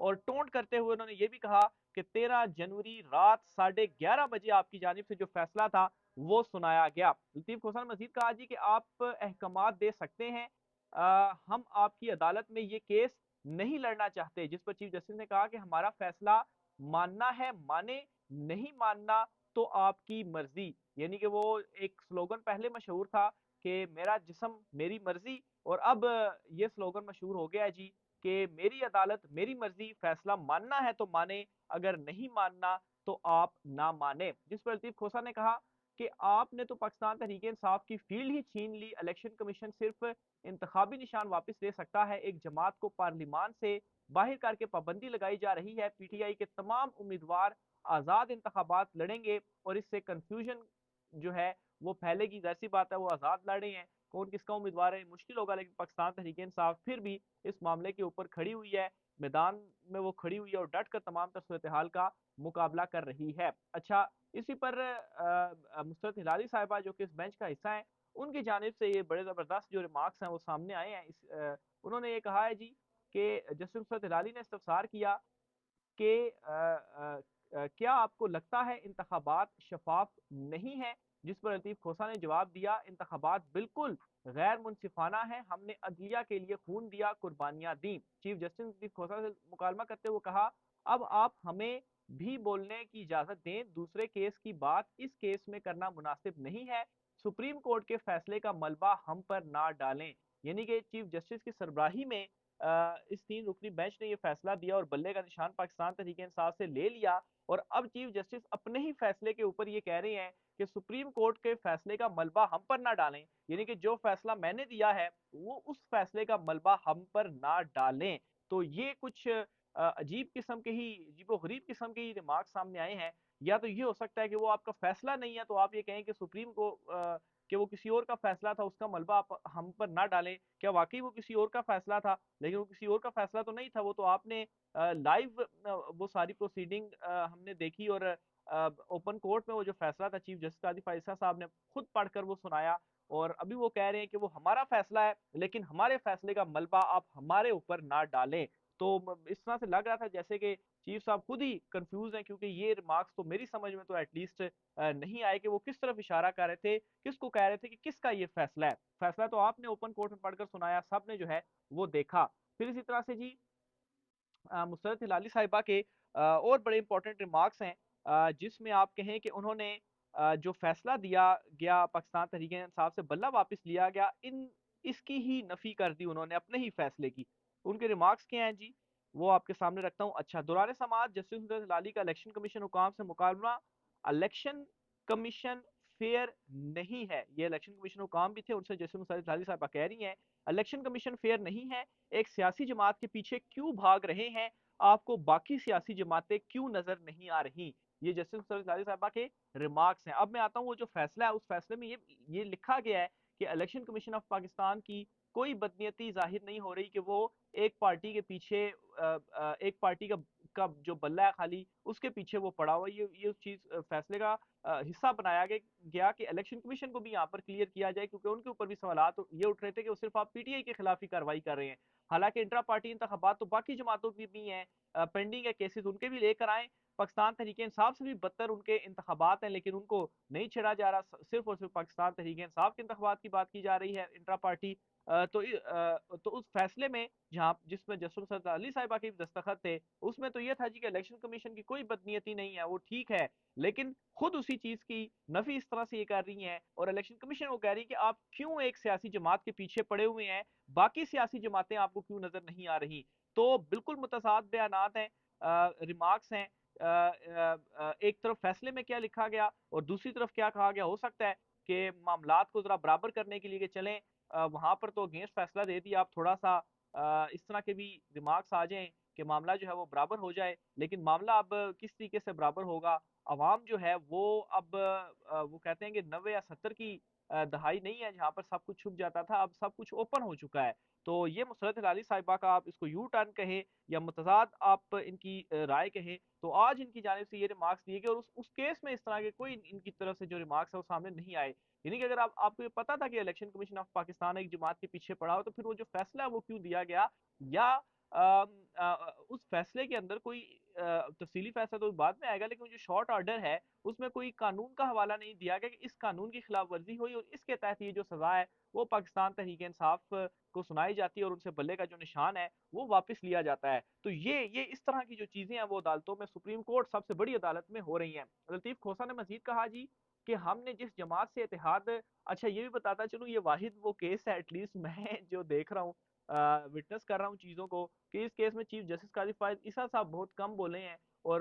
اور ٹونٹ کرتے ہوئے انہوں نے یہ بھی کہا کہ 13 جنوری رات 11:30 بجے آپ کی جانب سے جو فیصلہ تھا وہ سنایا گیا۔ لطیف کھوسہ نے مزید کہا جی کہ آپ احکامات دے سکتے ہیں، ہم آپ کی عدالت میں یہ کیس نہیں لڑنا چاہتے، جس پر چیف جسٹس نے کہا کہ ہمارا فیصلہ ماننا ہے مانے، نہیں ماننا تو آپ کی مرضی۔ یعنی کہ وہ ایک سلوگن پہلے مشہور تھا کہ میرا جسم میری مرضی، اور اب یہ سلوگن مشہور ہو گیا ہے جی کہ میری عدالت میری مرضی، فیصلہ ماننا ہے تو مانے، اگر نہیں ماننا تو آپ نہ مانے۔ جس پر لطیف کھوسہ نے کہا کہ آپ نے تو پاکستان تحریک انصاف کی فیلڈ ہی چھین لی، الیکشن کمیشن صرف انتخابی نشان واپس لے سکتا ہے، ایک جماعت کو پارلیمان سے باہر کر کے پابندی لگائی جا رہی ہے، پی ٹی آئی کے تمام امیدوار آزاد انتخابات لڑیں گے اور اس سے کنفیوژن جو ہے وہ پھیلے گی۔ ظاہر سی بات ہے وہ آزاد لڑ رہے ہیں، کون کس کا امیدوار ہے مشکل ہوگا، لیکن پاکستان تحریک انصاف پھر بھی اس معاملے کے اوپر کھڑی ہوئی ہے، میدان میں وہ کھڑی ہوئی ہے اور ڈٹ کر تمام تر صورتحال کا مقابلہ کر رہی ہے۔ اچھا، اسی پر مسرت ہلالی صاحبہ جو کہ اس بینچ کا حصہ ہیں، ان کی جانب سے یہ بڑے زبردست جو ریمارکس ہیں وہ سامنے آئے ہیں۔ انہوں نے یہ کہا ہے جی کہ جسٹس مسرت ہلالی نے استفسار کیا کہ کیا آپ کو لگتا ہے انتخابات شفاف نہیں ہیں؟ جس پر لطیف کھوسہ نے جواب دیا انتخابات بالکل غیر منصفانہ ہیں، ہم نے عدلیہ کے لیے خون دیا، قربانیاں دیں۔ چیف جسٹس لطیف کھوسہ سے مکالمہ کرتے ہوئے کہا اب آپ ہمیں بھی بولنے کی اجازت دیں، دوسرے کیس کی بات اس کیس میں کرنا مناسب نہیں ہے، سپریم کورٹ کے فیصلے کا ملبہ ہم پر نہ ڈالیں۔ یعنی کہ چیف جسٹس کی سربراہی میں اس 3 رکنی بینچ نے یہ فیصلہ دیا اور بلے کا نشان پاکستان تحریک انصاف سے لے لیا، اور اب چیف جسٹس اپنے ہی فیصلے کے اوپر یہ کہہ رہے ہیں کہ سپریم کورٹ کے فیصلے کا ملبہ ہم پر نہ ڈالیں، یعنی کہ جو فیصلہ میں نے دیا ہے وہ اس فیصلے کا ملبہ ہم پر نہ ڈالیں۔ تو یہ کچھ عجیب قسم کے ہی، عجیب و غریب قسم کے ہی ریمارک سامنے آئے ہیں۔ یا تو یہ ہو سکتا ہے کہ وہ آپ کا فیصلہ نہیں ہے تو آپ یہ کہیں کہ سپریم کو کہ وہ کسی اور کا فیصلہ تھا، اس کا ملبہ آپ ہم پر نہ ڈالیں۔ کیا واقعی وہ کسی اور کا فیصلہ تھا؟ لیکن وہ کسی اور کا فیصلہ تو نہیں تھا، وہ تو آپ نے لائیو وہ ساری پروسیڈنگ ہم نے دیکھی، اور اوپن کورٹ میں وہ جو فیصلہ تھا چیف جسٹس قاضی فائز صاحب نے خود پڑھ کر وہ سنایا، اور ابھی وہ کہہ رہے ہیں کہ وہ ہمارا فیصلہ ہے لیکن ہمارے فیصلے کا ملبہ آپ ہمارے اوپر نہ ڈالیں۔ تو اس طرح سے لگ رہا تھا جیسے کہ چیف صاحب خود ہی کنفیوز ہیں، کیونکہ یہ ریمارکس تو میری سمجھ میں تو ایٹ لیسٹ نہیں آئے کہ وہ کس طرف اشارہ کر رہے تھے، کس کو کہہ رہے تھے کہ کس کا یہ فیصلہ ہے۔ فیصلہ تو آپ نے اوپن کورٹ میں پڑھ کر سنایا، سب نے جو ہے وہ دیکھا۔ پھر اسی طرح سے جی مسرت ہلالی صاحبہ کے اور بڑے امپورٹنٹ ریمارکس ہیں، جس میں آپ کہیں کہ انہوں نے جو فیصلہ دیا گیا پاکستان تحریک انصاف سے بلہ واپس لیا گیا، اس کی ہی نفی کر دی انہوں نے اپنے ہی فیصلے کی۔ ان کے ریمارکس کیا ہیں جی وہ آپ کے سامنے رکھتا ہوں۔ اچھا، دوران سماعت جسٹس مسرت ہلالی کا الیکشن کمیشن حکام سے مکالمہ، الیکشن کمیشن فیئر نہیں ہے۔ یہ الیکشن کمیشن حکام بھی تھے، ان سے جسٹس مسرت ہلالی صاحبہ کہہ رہی ہیں الیکشن کمیشن فیئر نہیں ہے، ایک سیاسی جماعت کے پیچھے کیوں بھاگ رہے ہیں، آپ کو باقی سیاسی جماعتیں کیوں نظر نہیں آ رہی؟ یہ جسٹس مسرت ہلالی صاحبہ کے ریمارکس ہیں۔ اب میں آتا ہوں وہ جو فیصلہ ہے، اس فیصلے میں یہ لکھا گیا ہے کہ الیکشن کمیشن آف پاکستان کی کوئی بدنیتی ظاہر نہیں ہو رہی کہ وہ ایک پارٹی کے پیچھے ایک پارٹی کا جو بلہ ہے خالی اس کے پیچھے وہ پڑا ہوا، یہ اس چیز فیصلے کا حصہ بنایا گیا کہ الیکشن کمیشن کو بھی یہاں پر کلیئر کیا جائے، کیونکہ ان کے اوپر بھی سوالات یہ اٹھ رہے تھے کہ وہ صرف آپ پی ٹی آئی کے خلاف ہی کارروائی کر رہے ہیں، حالانکہ انٹرا پارٹی انتخابات تو باقی جماعتوں کی بھی ہیں، پینڈنگ ہے کیسز، ان کے بھی لے کر آئیں۔ پاکستان تحریک انصاف سے بھی بدتر ان کے انتخابات ہیں لیکن ان کو نہیں چھیڑا جا رہا، صرف اور صرف پاکستان تحریک انصاف کے انتخابات کی بات کی جا رہی ہے، انٹرا پارٹی۔ تو اس فیصلے میں جس میں جسٹس مسرت علی صاحبہ کے دستخط تھے، اس میں تو یہ تھا جی کہ الیکشن کمیشن کی کوئی بدنیتی نہیں ہے، وہ ٹھیک ہے، لیکن خود اسی چیز کی نفی اس طرح سے یہ کر رہی ہیں، اور الیکشن کمیشن کو کہہ رہی ہے کہ آپ کیوں ایک سیاسی جماعت کے پیچھے پڑے ہوئے ہیں، باقی سیاسی جماعتیں آپ کو کیوں نظر نہیں آ رہی؟ تو بالکل متضاد بیانات ہیں، ریمارکس ہیں۔ ایک طرف فیصلے میں کیا لکھا گیا اور دوسری طرف کیا کہا گیا، ہو سکتا ہے کہ معاملات کو ذرا برابر کرنے کے لیے کہ چلیں وہاں پر تو اگینسٹ فیصلہ دے دیا، آپ تھوڑا سا اس طرح کے بھی ریمارکس آ جائیں کہ معاملہ جو ہے وہ برابر ہو جائے، لیکن معاملہ اب کس طریقے سے برابر ہوگا؟ عوام جو ہے وہ اب وہ کہتے ہیں کہ 90 یا 70 کی دہائی نہیں ہے جہاں پر سب کچھ چھپ جاتا تھا، اب سب کچھ اوپن ہو چکا ہے۔ تو یہ مسرت ہلالی صاحبہ کا، آپ اس کو یو ٹرن کہیں یا متضاد آپ ان کی رائے کہیں، تو آج ان کی جانب سے یہ ریمارکس دیے گئے، اور اس کیس میں اس طرح کے کوئی ان کی طرف سے جو ریمارکس ہے وہ سامنے نہیں آئے۔ یعنی کہ اگر آپ کو یہ پتا تھا کہ الیکشن کمیشن آف پاکستان ایک جماعت کے پیچھے پڑا ہو تو پھر وہ جو فیصلہ ہے وہ کیوں دیا گیا؟ یا اس فیصلے کے اندر کوئی تفصیلی فیصلہ تو بعد میں آئے گا، لیکن جو شارٹ آرڈر ہے اس میں کوئی قانون کا حوالہ نہیں دیا گیا کہ اس قانون کی خلاف ورزی ہوئی اور اس کے تحت یہ جو سزا ہے وہ پاکستان تحریک انصاف کو سنائی جاتی ہے اور ان سے بلے کا جو نشان ہے وہ واپس لیا جاتا ہے۔ تو یہ اس طرح کی جو چیزیں ہیں وہ عدالتوں میں، سپریم کورٹ سب سے بڑی عدالت میں ہو رہی ہیں۔ لطیف کھوسا نے مزید کہا جی کہ ہم نے جس جماعت سے اتحاد، اچھا یہ بھی بتاتا چلوں یہ واحد وہ کیس ہے ایٹ لیسٹ میں جو دیکھ رہا ہوں، وٹنس کر رہا ہوں چیزوں کو، کہ اس کیس میں چیف جسٹس قاضی فائز عیسیٰ صاحب بہت کم بولے ہیں اور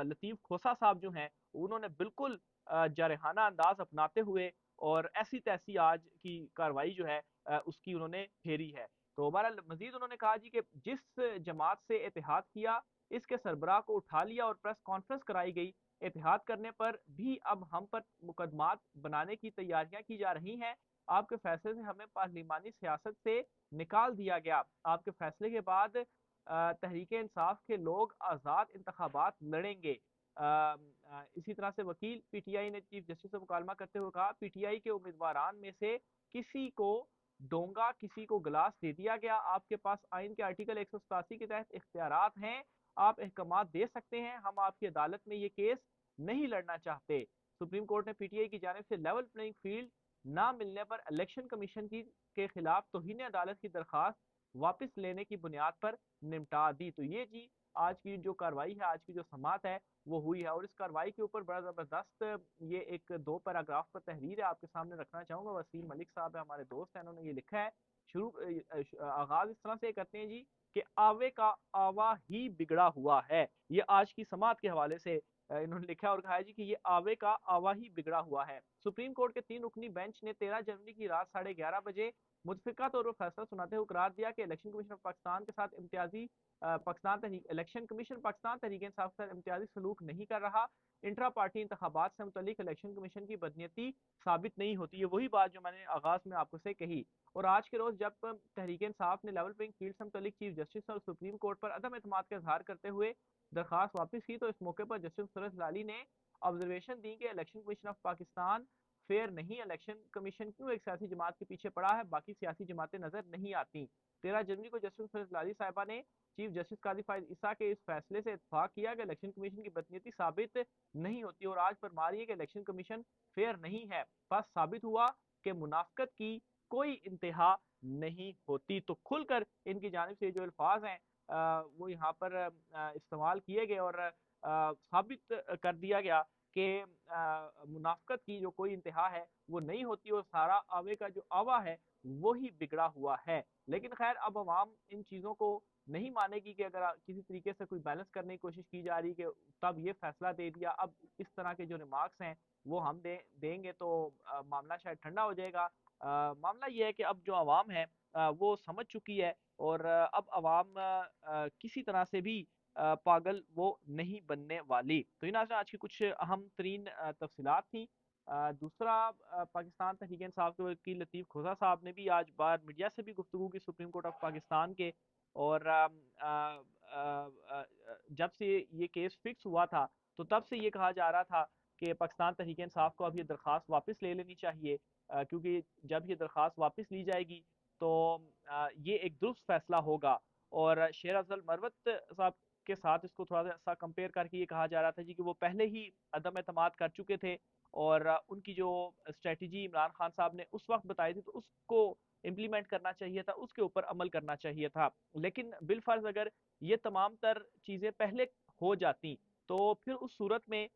لطیف کھوسا صاحب جو ہیں انہوں نے بالکل جارحانہ انداز اپناتے ہوئے اور ایسی تیسی آج کی کاروائی جو ہے اس کی انہوں نے پھیری ہے۔ تو بہرحال مزید انہوں نے کہا جی کہ جس جماعت سے اتحاد کیا اس کے سربراہ کو اٹھا لیا اور پریس کانفرنس کرائی گئی، اتحاد کرنے پر بھی اب ہم پر مقدمات بنانے کی تیاریاں کی جا رہی ہیں، آپ کے فیصلے سے ہمیں پارلیمانی سیاست سے نکال دیا گیا، آپ کے فیصلے کے بعد تحریک انصاف کے لوگ آزاد انتخابات لڑیں گے۔ اسی طرح سے وکیل پی ٹی آئی نے چیف جسٹس سے مکالمہ کرتے ہوئے کہا پی ٹی آئی کے امیدواران میں سے کسی کو ڈونگا کسی کو گلاس دے دیا گیا، آپ کے پاس آئین کے آرٹیکل 187 کے تحت اختیارات ہیں، آپ احکامات دے سکتے ہیں، ہم آپ کی عدالت میں یہ کیس نہیں لڑنا چاہتے۔ سپریم کورٹ نے پی ٹی آئی کی جانب سے لیول پلینگ فیلڈ نہ ملنے پر الیکشن کمیشن کے خلاف توہین عدالت کی درخواست واپس لینے کی بنیاد پر نمٹا دی۔ تو یہ جی آج کی جو کاروائی ہے، آج کی جو سماعت ہے وہ ہوئی ہے، اور اس کاروائی کے اوپر بڑا زبردست یہ ایک 2 پیراگراف پر تحریر ہے، آپ کے سامنے رکھنا چاہوں گا۔ وسیم ملک صاحب ہے، ہمارے دوست ہیں، انہوں نے یہ لکھا ہے۔ آغاز اس طرح سے کرتے ہیں جی کہ آوے کا آوا ہی بگڑا ہوا ہے، یہ آج کی سماعت کے حوالے سے انہوں نے لکھا اور کہا ہے جی کہ یہ آوے کا آوا ہی بگڑا ہوا ہے۔ سپریم کورٹ کے 3 رکنی بینچ نے 13 جنوری کی رات 11:30 بجے متفقہ طور پر فیصلہ سناتے ہوئے قرار دیا کہ الیکشن کمیشن آف پاکستان کے ساتھ الیکشن کمیشن پاکستان تحریک انصاف کے ساتھ امتیازی سلوک نہیں کر رہا، انٹرا پارٹی انتخابات سے متعلق الیکشن کمیشن کی بدنیتی ثابت نہیں ہوتی۔ یہ وہی بات جو میں نے آغاز میں آپ کو سے کہی۔ اور آج کے روز جب تحریک انصاف نے لیول پلینگ فیلڈ سے متعلق چیف جسٹس اور سپریم کورٹ پر عدم اعتماد کا اظہار کرتے ہوئے درخواست واپس کی، تو اس موقع پر جسٹس سرج لالی نے آبزرویشن دی کہ election commission of Pakistan fair نہیں، الیکشن کمیشن کیوں ایک سیاسی جماعت کے پیچھے پڑا ہے، باقی سیاسی جماعتیں نظر نہیں آتی۔ 13 جنوری کو جسٹس سرج لالی صاحبہ نے چیف جسٹس قاضی فائز عیسیٰ کے اس فیصلے سے اتفاق کیا کہ الیکشن کمیشن کی بدنیتی ثابت نہیں ہوتی، اور آج فرما رہی ہے کہ الیکشن کمیشن فیئر نہیں ہے، بس ثابت ہوا کہ منافقت کی کوئی انتہا نہیں ہوتی۔ تو کھل کر ان کی جانب سے جو الفاظ ہیں وہ یہاں پر استعمال کیے گئے اور ثابت کر دیا گیا کہ منافقت کی جو کوئی انتہا ہے وہ نہیں ہوتی، اور سارا آوے کا جو آوا ہے وہی بگڑا ہوا ہے۔ لیکن خیر اب عوام ان چیزوں کو نہیں مانے گی کہ اگر کسی طریقے سے کوئی بیلنس کرنے کی کوشش کی جا رہی کہ تب یہ فیصلہ دے دیا، اب اس طرح کے جو ریمارکس ہیں وہ ہم دیں گے تو معاملہ شاید ٹھنڈا ہو جائے گا۔ معاملہ یہ ہے کہ اب جو عوام ہے وہ سمجھ چکی ہے، اور اب عوام کسی طرح سے بھی پاگل وہ نہیں بننے والی۔ تو یہ ناظرین آج کی کچھ اہم ترین تفصیلات تھیں۔ دوسرا پاکستان تحریک انصاف کے وکیل لطیف کھوسا صاحب نے بھی آج باہر میڈیا سے بھی گفتگو کی سپریم کورٹ آف پاکستان کے، اور جب سے یہ کیس فکس ہوا تھا تو تب سے یہ کہا جا رہا تھا کہ پاکستان تحریک انصاف کو اب یہ درخواست واپس لے لینی چاہیے، کیونکہ جب یہ درخواست واپس لی جائے گی تو یہ ایک درست فیصلہ ہوگا۔ اور شیر افضل مروت صاحب کے ساتھ اس کو تھوڑا سا کمپیئر کر کے یہ کہا جا رہا تھا جی کہ وہ پہلے ہی عدم اعتماد کر چکے تھے، اور ان کی جو اسٹریٹجی عمران خان صاحب نے اس وقت بتائی تھی تو اس کو امپلیمنٹ کرنا چاہیے تھا، اس کے اوپر عمل کرنا چاہیے تھا۔ لیکن بالفرض اگر یہ تمام تر چیزیں پہلے ہو جاتی تو پھر اس صورت میں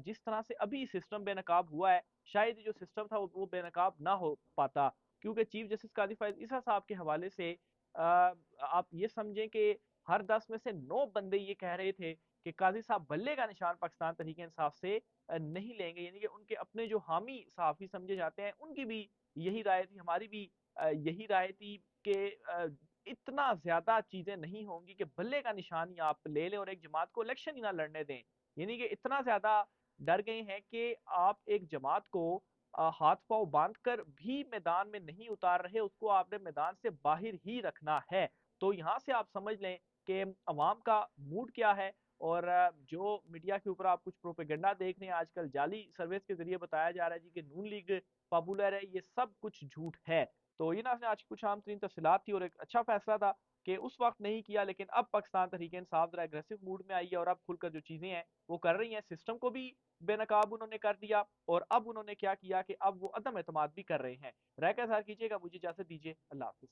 جس طرح سے ابھی سسٹم بے نقاب ہوا ہے شاید جو سسٹم تھا وہ بے نقاب نہ ہو پاتا، کیونکہ چیف جسٹس قاضی فائز عیسیٰ صاحب کے حوالے سے آپ یہ سمجھیں کہ ہر 10 میں سے 9 بندے یہ کہہ رہے تھے کہ قاضی صاحب بلے کا نشان پاکستان تحریک انصاف سے نہیں لیں گے، یعنی کہ ان کے اپنے جو حامی صحافی سمجھے جاتے ہیں ان کی بھی یہی رائے تھی، ہماری بھی یہی رائے تھی کہ اتنا زیادہ چیزیں نہیں ہوں گی کہ بلے کا نشان ہی آپ لے لیں اور ایک جماعت کو الیکشن ہی نہ لڑنے دیں، یعنی کہ اتنا زیادہ ڈر گئے ہیں کہ آپ ایک جماعت کو ہاتھ پاؤں باندھ کر بھی میدان میں نہیں اتار رہے، اس کو آپ نے میدان سے باہر ہی رکھنا ہے۔ تو یہاں سے آپ سمجھ لیں کہ عوام کا موڈ کیا ہے، اور جو میڈیا کے اوپر آپ کچھ پروپیگنڈا دیکھ رہے ہیں آج کل جعلی سروس کے ذریعے بتایا جا رہا ہے جی کہ نون لیگ پاپولر ہے، یہ سب کچھ جھوٹ ہے۔ تو یہ نا آج کی کچھ عام ترین تفصیلات تھی، اور ایک اچھا فیصلہ تھا کہ اس وقت نہیں کیا، لیکن اب پاکستان تحریک انصاف ذرا اگریسو موڈ میں آئی ہے اور اب کھل کر جو چیزیں ہیں وہ کر رہی ہیں، سسٹم کو بھی بے نقاب انہوں نے کر دیا، اور اب انہوں نے کیا کیا کہ اب وہ عدم اعتماد بھی کر رہے ہیں۔ رائے کا اظہار کیجیے گا، مجھے اجازت دیجیے، اللہ حافظ۔